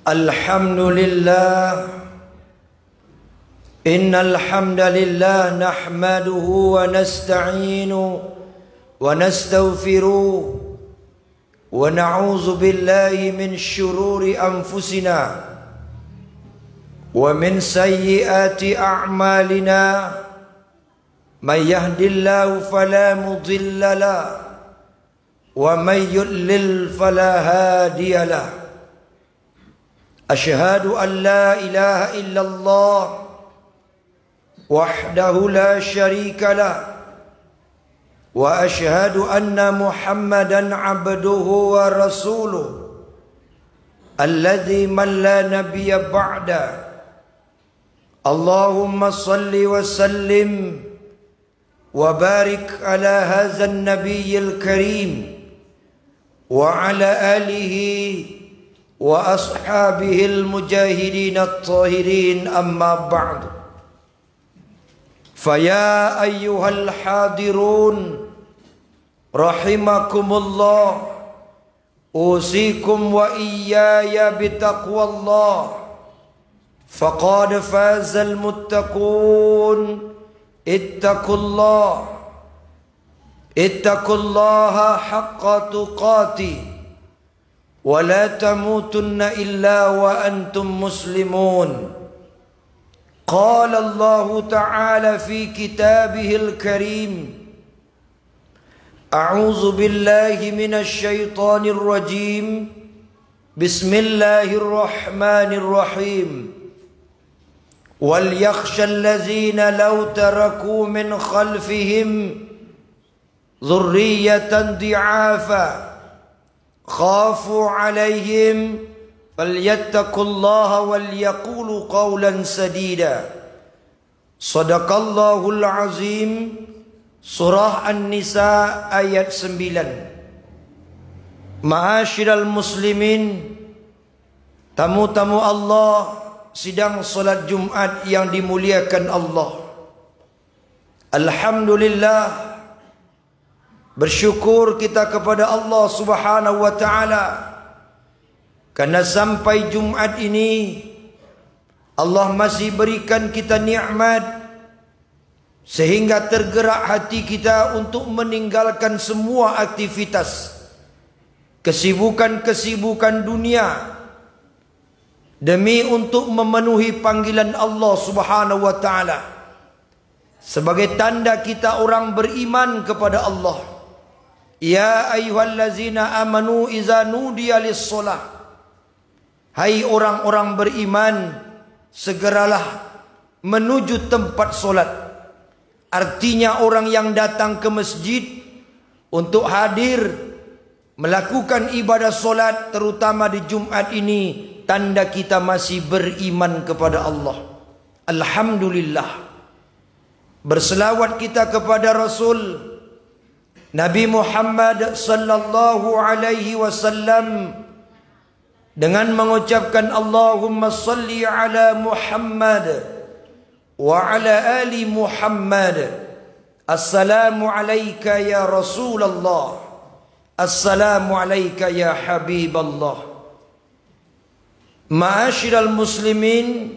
Alhamdulillah, innal hamdalillah nahmaduhu wa nasta'inu wa nastaghfiruh wa na'udzu billahi min syururi anfusina wa min sayyiati a'malina. May yahdihillahu fala mudilla lahu wa may yudlil fala hadiya lahu. Asyhadu an la ilaha illallah wahdahu la syarika lah wa asyhadu anna Muhammadan abduhu wa rasuluh alladzi man la nabiyya ba'da. Allahumma salli wa sallim wa barik ala hadzal nabiyyil karim wa ala alihi wa ashabihil mujahidin at-tahirin, amma ba'd. Faya ayyuhal hadirun rahimakumullah, usikum wa iyaya bitaqwallah, faqad fazal muttaqun. Ittaqullaha haqqa tuqatih wa la tamutunna illa wa antum muslimun. Qala Allah ta'ala fi kitabihil karim, a'udzu billahi minasy syaithanir rajim. Bismillahirrahmanirrahim. Wal yakhshal ladzina law taraku min khalfihim dzurriyyatan di'afa khafu 'alaihim falyattaqullaha wal yaqulu qawlan sadida. Shadaqallahul azim. Surah An-Nisa ayat 9. Ma'asyiral muslimin, tamu-tamu Allah sidang solat Jumat yang dimuliakan Allah. Alhamdulillah, bersyukur kita kepada Allah Subhanahu wa taala karena sampai Jumat ini Allah masih berikan kita nikmat sehingga tergerak hati kita untuk meninggalkan semua aktivitas kesibukan-kesibukan dunia demi untuk memenuhi panggilan Allah Subhanahu wa taala sebagai tanda kita orang beriman kepada Allah. Ya ayyuhallazina amanu iza nudiya lis-shalah, hai orang-orang beriman, segeralah menuju tempat solat. Artinya orang yang datang ke masjid untuk hadir melakukan ibadah solat, terutama di Jumat ini, tanda kita masih beriman kepada Allah. Alhamdulillah. Berselawat kita kepada Rasul Nabi Muhammad sallallahu alaihi wasallam dengan mengucapkan Allahumma salli ala Muhammad wa ala ali Muhammad. Assalamu alayka ya Rasulullah, assalamu alayka ya Habiballah. Ma'asyiral muslimin,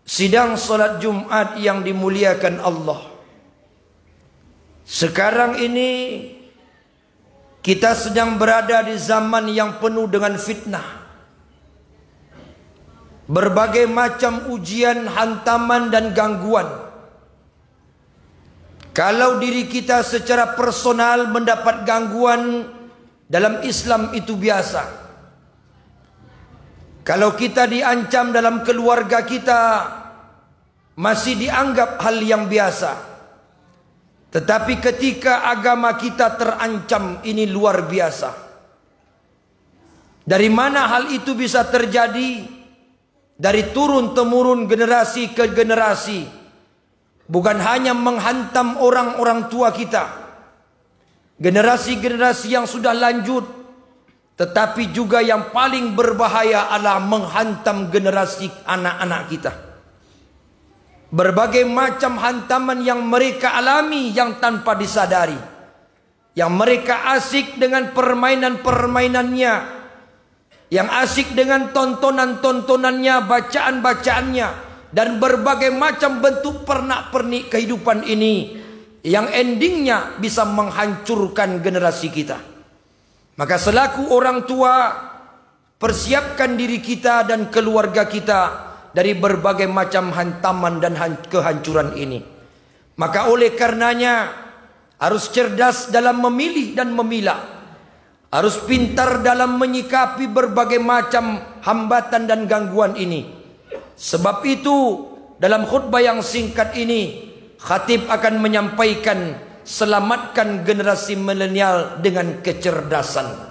sidang salat Jumat yang dimuliakan Allah. Sekarang ini kita sedang berada di zaman yang penuh dengan fitnah. Berbagai macam ujian, hantaman dan gangguan. Kalau diri kita secara personal mendapat gangguan, dalam Islam itu biasa. Kalau kita diancam dalam keluarga kita, masih dianggap hal yang biasa. Tetapi ketika agama kita terancam, ini luar biasa. Dari mana hal itu bisa terjadi? Dari turun-temurun, generasi ke generasi. Bukan hanya menghantam orang-orang tua kita, generasi-generasi yang sudah lanjut, tetapi juga yang paling berbahaya adalah menghantam generasi anak-anak kita. Berbagai macam hantaman yang mereka alami yang tanpa disadari, yang mereka asik dengan permainan-permainannya, yang asik dengan tontonan-tontonannya, bacaan-bacaannya, dan berbagai macam bentuk pernak-pernik kehidupan ini, yang endingnya bisa menghancurkan generasi kita. Maka selaku orang tua, persiapkan diri kita dan keluarga kita dari berbagai macam hantaman dan kehancuran ini. Maka oleh karenanya harus cerdas dalam memilih dan memilah, harus pintar dalam menyikapi berbagai macam hambatan dan gangguan ini. Sebab itu dalam khutbah yang singkat ini, khatib akan menyampaikan selamatkan generasi milenial dengan kecerdasan.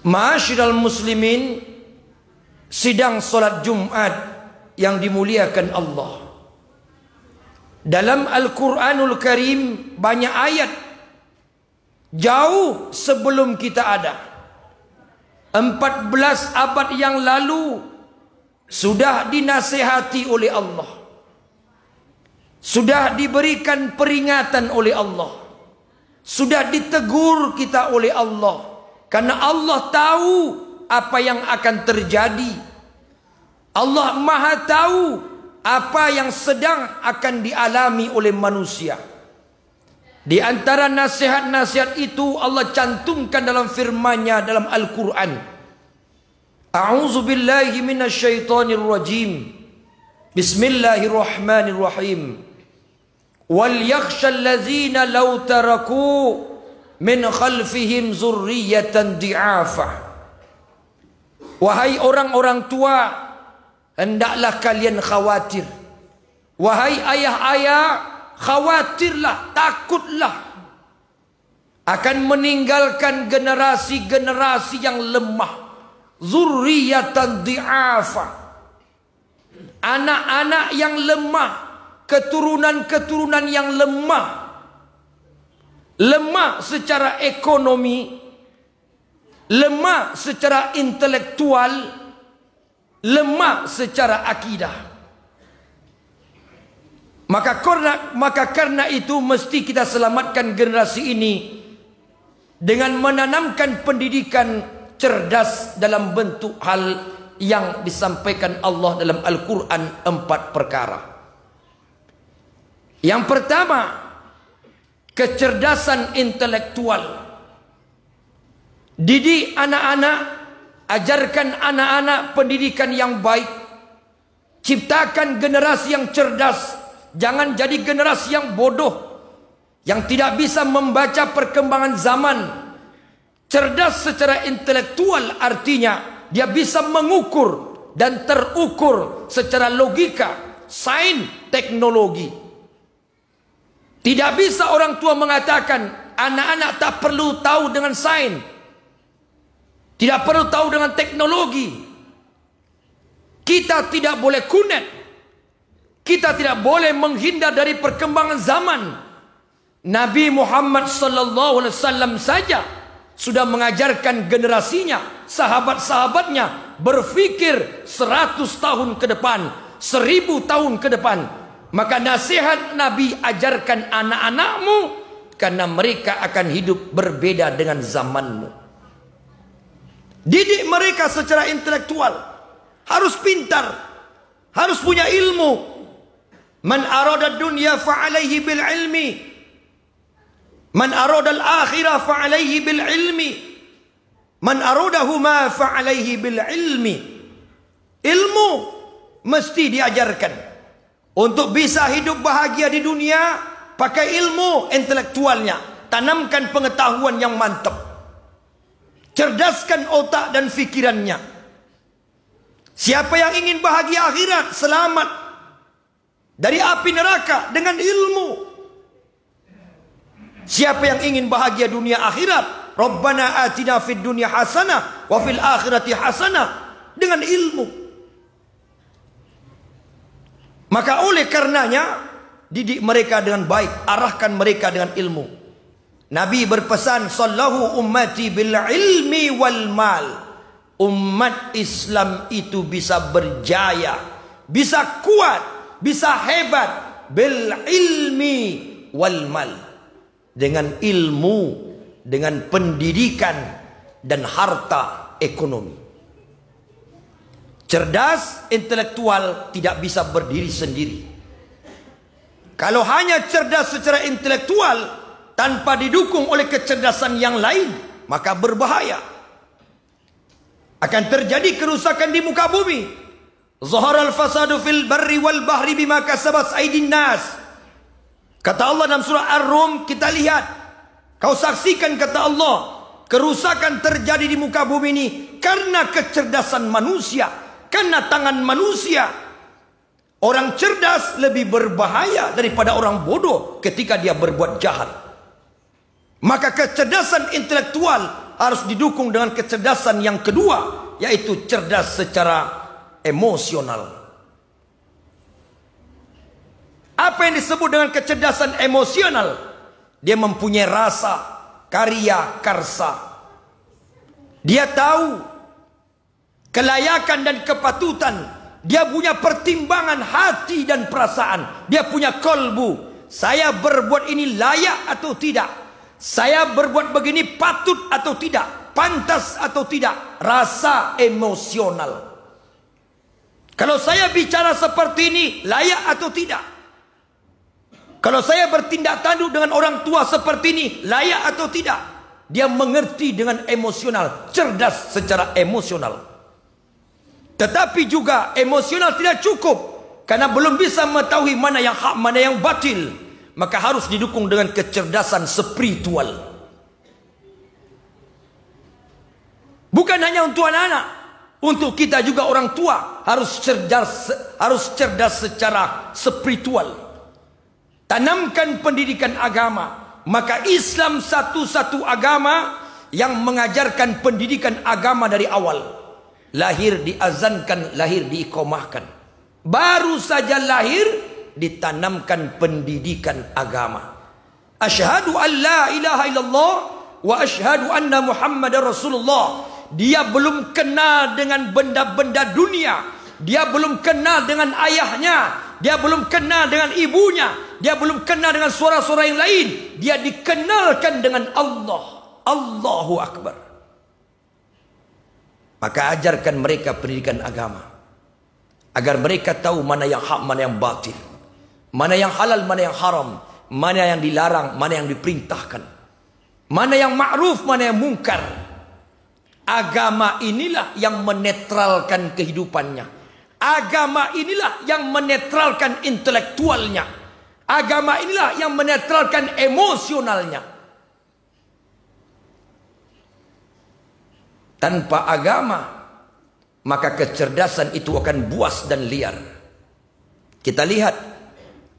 Ma'asyiral muslimin, sidang solat Jumat yang dimuliakan Allah. Dalam Al-Quranul Karim banyak ayat jauh sebelum kita ada. 14 abad yang lalu sudah dinasihati oleh Allah, sudah diberikan peringatan oleh Allah, sudah ditegur kita oleh Allah, karena Allah tahu apa yang akan terjadi. Allah Maha tahu apa yang sedang akan dialami oleh manusia. Di antara nasihat-nasihat itu Allah cantumkan dalam firman-Nya dalam Al-Quran. A'udzu billahi minasyaitonir rajim. Bismillahirrahmanirrahim. Wal yakhshal ladzina law taraku min khalfihim zurriyatan di'afa. Wahai orang-orang tua, hendaklah kalian khawatir. Wahai ayah-ayah, khawatirlah, takutlah akan meninggalkan generasi-generasi yang lemah. Zurriyatan di'afa, anak-anak yang lemah, keturunan-keturunan yang lemah. Lemah secara ekonomi, lemah secara intelektual, lemah secara akidah. Maka karena itu mesti kita selamatkan generasi ini dengan menanamkan pendidikan cerdas dalam bentuk hal yang disampaikan Allah dalam Al-Quran 4 perkara. Yang pertama, kecerdasan intelektual. Didik anak-anak, ajarkan anak-anak pendidikan yang baik. Ciptakan generasi yang cerdas. Jangan jadi generasi yang bodoh, yang tidak bisa membaca perkembangan zaman. Cerdas secara intelektual artinya dia bisa mengukur dan terukur secara logika, sains, teknologi. Tidak bisa orang tua mengatakan anak-anak tak perlu tahu dengan sains, tidak perlu tahu dengan teknologi. Kita tidak boleh kunet. Kita tidak boleh menghindar dari perkembangan zaman. Nabi Muhammad sallallahu alaihi wasallam saja sudah mengajarkan generasinya, sahabat-sahabatnya berfikir 100 tahun ke depan, 1000 tahun ke depan. Maka nasihat Nabi, ajarkan anak-anakmu karena mereka akan hidup berbeda dengan zamanmu. Didik mereka secara intelektual, harus pintar, harus punya ilmu. Man arada dunya fa'alaihi bil ilmi, man arada al-akhirah fa'alaihi bil ilmi, man aradahuma fa'alaihi bil ilmi. Ilmu mesti diajarkan. Untuk bisa hidup bahagia di dunia, pakai ilmu intelektualnya, tanamkan pengetahuan yang mantap, cerdaskan otak dan fikirannya. Siapa yang ingin bahagia akhirat, selamat dari api neraka dengan ilmu. Siapa yang ingin bahagia dunia akhirat, Rabbana atina fid dunya hasanah wa fil akhirati hasanah, dengan ilmu. Maka oleh karenanya didik mereka dengan baik, arahkan mereka dengan ilmu. Nabi berpesan, sallahu ummati bil ilmi wal mal. Umat Islam itu bisa berjaya, bisa kuat, bisa hebat bil ilmi wal mal, dengan ilmu, dengan pendidikan dan harta ekonomi. Cerdas intelektual tidak bisa berdiri sendiri. Kalau hanya cerdas secara intelektual tanpa didukung oleh kecerdasan yang lain, maka berbahaya. Akan terjadi kerusakan di muka bumi. Zaharal fasadu fil barri wal bahri bima kasabat aydin nas. Kata Allah dalam surah Ar-Rum, kita lihat, kau saksikan, kata Allah, kerusakan terjadi di muka bumi ini karena kecerdasan manusia, karena tangan manusia. Orang cerdas lebih berbahaya daripada orang bodoh ketika dia berbuat jahat. Maka kecerdasan intelektual harus didukung dengan kecerdasan yang kedua, yaitu cerdas secara emosional. Apa yang disebut dengan kecerdasan emosional? Dia mempunyai rasa, karya, karsa. Dia tahu kelayakan dan kepatutan. Dia punya pertimbangan hati dan perasaan. Dia punya kolbu. Saya berbuat ini layak atau tidak? Saya berbuat begini patut atau tidak? Pantas atau tidak? Rasa emosional. Kalau saya bicara seperti ini, layak atau tidak? Kalau saya bertindak tanduk dengan orang tua seperti ini, layak atau tidak? Dia mengerti dengan emosional, cerdas secara emosional. Tetapi juga emosional tidak cukup, karena belum bisa mengetahui mana yang hak, mana yang batil. Maka harus didukung dengan kecerdasan spiritual. Bukan hanya untuk anak-anak, untuk kita juga orang tua harus cerdas secara spiritual. Tanamkan pendidikan agama. Maka Islam satu-satu agama yang mengajarkan pendidikan agama dari awal. Lahir diazankan, lahir diiqamahkan. Baru saja lahir ditanamkan pendidikan agama. Asyhadu an la ilaha illallah wa asyhadu anna Muhammadar Rasulullah. Dia belum kenal dengan benda-benda dunia. Dia belum kenal dengan ayahnya. Dia belum kenal dengan ibunya. Dia belum kenal dengan suara-suara yang lain. Dia dikenalkan dengan Allah. Allahu Akbar. Maka ajarkan mereka pendidikan agama. Agar mereka tahu mana yang hak, mana yang batil. Mana yang halal, mana yang haram. Mana yang dilarang, mana yang diperintahkan. Mana yang ma'ruf, mana yang mungkar. Agama inilah yang menetralkan kehidupannya. Agama inilah yang menetralkan intelektualnya. Agama inilah yang menetralkan emosionalnya. Tanpa agama, maka kecerdasan itu akan buas dan liar. Kita lihat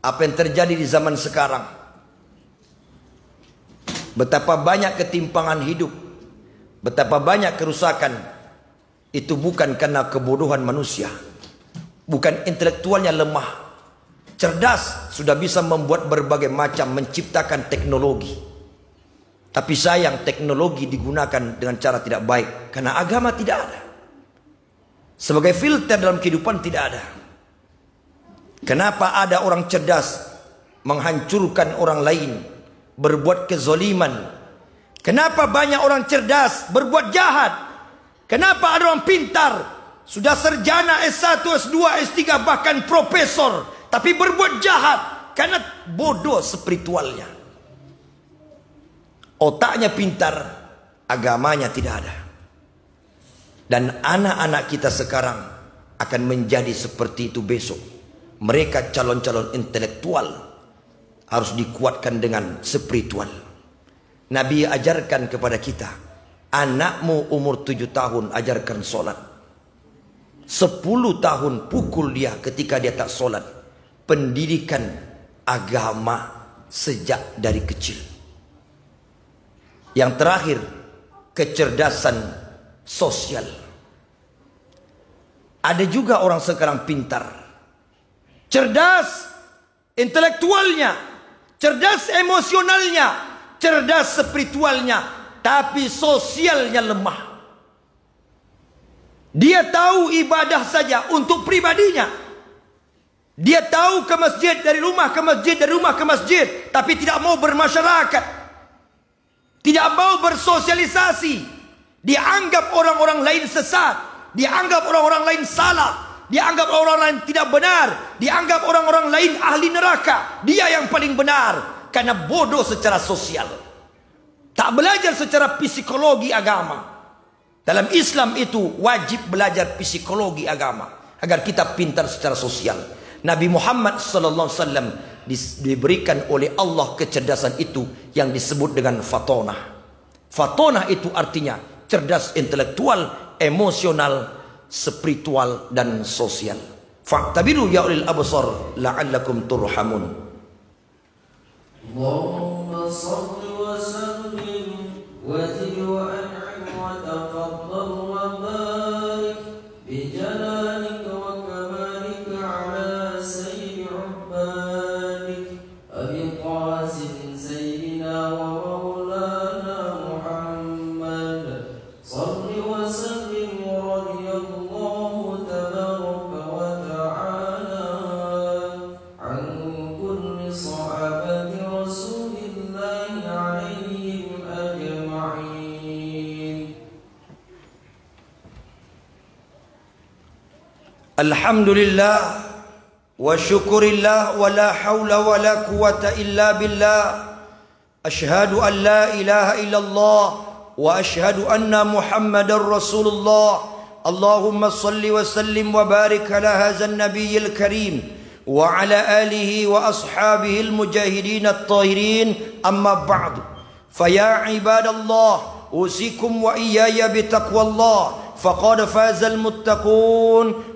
apa yang terjadi di zaman sekarang. Betapa banyak ketimpangan hidup, betapa banyak kerusakan. Itu bukan karena kebodohan manusia, bukan intelektualnya lemah. Cerdas, sudah bisa membuat berbagai macam, menciptakan teknologi. Tapi sayang, teknologi digunakan dengan cara tidak baik, karena agama tidak ada. Sebagai filter dalam kehidupan tidak ada. Kenapa ada orang cerdas menghancurkan orang lain, berbuat kezoliman? Kenapa banyak orang cerdas berbuat jahat? Kenapa ada orang pintar, sudah sarjana S1, S2, S3, bahkan profesor, tapi berbuat jahat? Karena bodoh spiritualnya. Otaknya pintar, agamanya tidak ada. Dan anak-anak kita sekarang akan menjadi seperti itu besok. Mereka calon-calon intelektual, harus dikuatkan dengan spiritual. Nabi ajarkan kepada kita, anakmu umur 7 tahun ajarkan solat. 10 tahun pukul dia ketika dia tak solat. Pendidikan agama sejak dari kecil. Yang terakhir, kecerdasan sosial. Ada juga orang sekarang pintar, cerdas intelektualnya, cerdas emosionalnya, cerdas spiritualnya, tapi sosialnya lemah. Dia tahu ibadah saja untuk pribadinya. Dia tahu ke masjid, dari rumah ke masjid, dari rumah ke masjid, tapi tidak mau bermasyarakat. Tidak mau bersosialisasi. Dianggap orang-orang lain sesat, dianggap orang-orang lain salah, dianggap orang-orang lain tidak benar, dianggap orang-orang lain ahli neraka. Dia yang paling benar karena bodoh secara sosial. Tak belajar secara psikologi agama. Dalam Islam itu wajib belajar psikologi agama agar kita pintar secara sosial. Nabi Muhammad SAW diberikan oleh Allah kecerdasan itu yang disebut dengan fatonah. Fatonah itu artinya cerdas intelektual, emosional, spiritual, dan sosial. Fa'tabiru ya ulil absar la'allakum turhamun. Allahumma salli wa sallim wa zid wa an'im wa tafaddal wa barik bi jalalika wa kamalika ala sayyidi ubbadik Abi Qasim sayyidina wa maulana Muhammad salli wa sallim wa radiyallahu tabaraka wa ta'ala an kulli sahabati rasulillahi alaihim ajma'in. Alhamdulillah wa syukurillah wa la hawla wa la quwata illa billah. Ashhadu an la ilaha illallah wa ashhadu anna Muhammadar Rasulullah. Allahumma salli wa sallim wa barik ala hadzal nabiyil karim wa ala alihi wa ashabihi al-mujahidin at-tahirin. Amma ba'du. Faya ibadallah, usikum wa iyaya bitaqwallah. Faqad fazal muttaqun.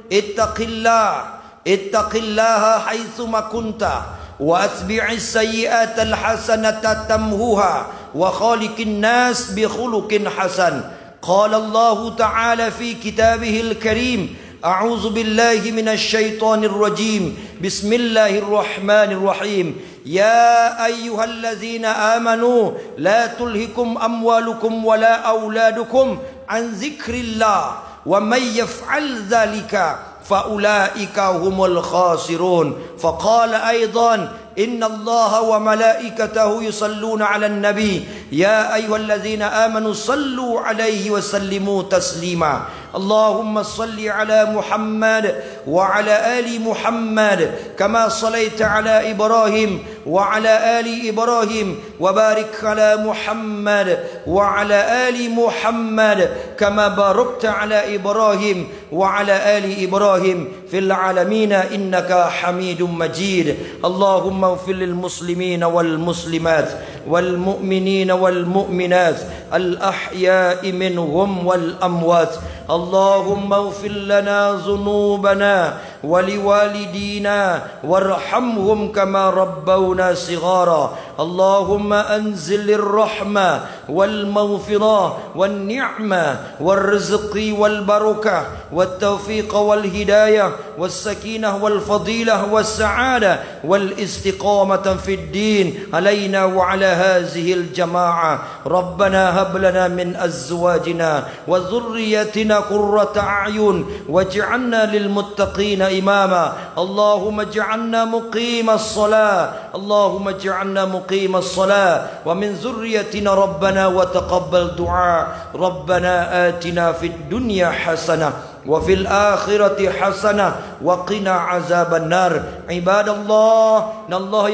ittaqillaha haitsuma kunta wa atbi'is sayyi'atal hasanata tamhuha wa khaliqin nas bi khuluqin hasan. Qala Allah ta'ala fi kitabihil karim, a'udzu billahi minasy syaithanir rajim. Bismillahirrahmanirrahim. Ya ayyuhalladzina amanu la tulhikum amwalukum wala auladukum an dzikrillah wa may yaf'al dzalika faulaika humul khasirun. Faqala aidan inna Allaha wa malaikatahu yusalluna 'alan nabi ya ayyuhalladzina amanu sallu 'alaihi wa sallimu taslima. Allahumma salli 'ala Muhammad wa 'ala ali Muhammad kama sallaita 'ala Ibrahim wa 'ala ali Ibrahim wa barik 'ala Muhammad wa 'ala ali Muhammad kama barakta 'ala Ibrahim wa 'ala ali Ibrahim fil 'alamin innaka Hamidum Majid. Allahumma ighfir lil muslimina wal muslimat wal mu'minina wal mu'minat al ahya'i minhum wal amwat. Allahumma ighfir lana dhunubana wa liwalidina warhamhum kama rabbawna sighara. Allahumma anzilir rahmah wal maghfirah wan ni'mah wal rizqi wal barakah wat tawfiq wal hidayah was sakinah wal fadilah was sa'adah wal istiqamah fid din alaina wa ala hadhihi al jamaah. Rabbana hab lana min azwajina wa dhurriyyatina qurrata a'yun waj'alna lil muttaqina imama. Allahumma ij'alna muqimas salah, Allahumma ij'alna muqimas salah wa min dhurriyyatina rabbana wa taqabbal du'a. Rabbana atina fid dunya hasanah wa fil akhirati hasanah wa qina azaban nar. Ibadallah, Allah